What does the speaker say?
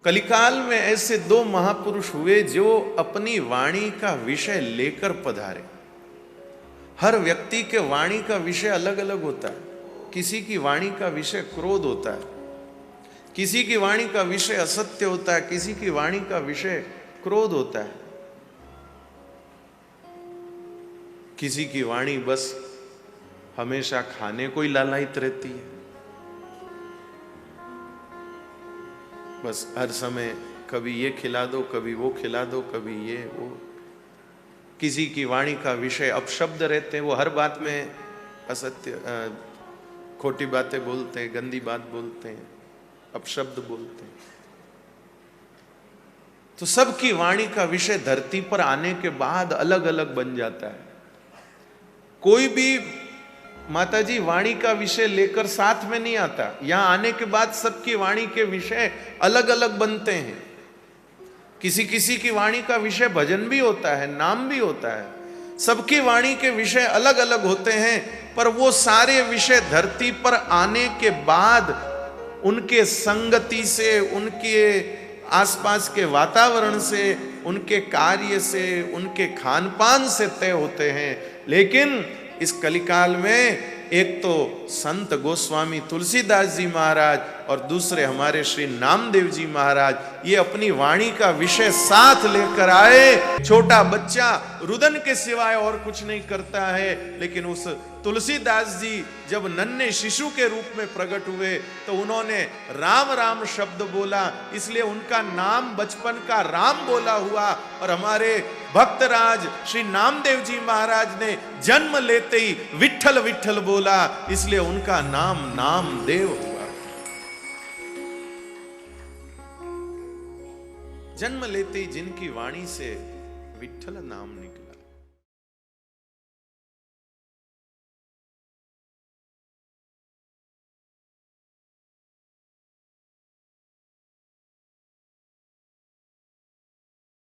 कलिकाल में ऐसे दो महापुरुष हुए जो अपनी वाणी का विषय लेकर पधारे। हर व्यक्ति के वाणी का विषय अलग अलग होता है। किसी की वाणी का विषय क्रोध होता है, किसी की वाणी का विषय असत्य होता है, किसी की वाणी का विषय क्रोध होता है, किसी की वाणी बस हमेशा खाने को ही लालायित रहती है, बस हर समय कभी ये खिला दो, कभी वो खिला दो, कभी ये वो। किसी की वाणी का विषय अपशब्द रहते हैं, वो हर बात में असत्य खोटी बातें बोलते हैं, गंदी बात बोलते हैं, अपशब्द बोलते हैं। तो सबकी वाणी का विषय धरती पर आने के बाद अलग अलग बन जाता है। कोई भी माताजी वाणी का विषय लेकर साथ में नहीं आता। यहां आने के बाद सबकी वाणी के विषय अलग अलग बनते हैं। किसी किसी की वाणी का विषय भजन भी होता है, नाम भी होता है। सबकी वाणी के विषय अलग अलग होते हैं, पर वो सारे विषय धरती पर आने के बाद उनके संगति से, उनके आसपास के वातावरण से, उनके कार्य से, उनके खान पान से तय होते हैं। लेकिन इस कलिकाल में एक तो संत गोस्वामी तुलसीदास जी महाराज और दूसरे हमारे श्री नामदेव जी महाराज, ये अपनी वाणी का विषय साथ लेकर आए। छोटा बच्चा रुदन के सिवाय और कुछ नहीं करता है, लेकिन उस तुलसीदास जी जब नन्हे शिशु के रूप में प्रकट हुए तो उन्होंने राम राम शब्द बोला, इसलिए उनका नाम बचपन का राम बोला हुआ। और हमारे भक्तराज श्री नामदेव जी महाराज ने जन्म लेते ही विठ्ठल विठ्ठल बोला, इसलिए उनका नाम नामदेव हुआ। जन्म लेते ही जिनकी वाणी से विठ्ठल नाम निकला।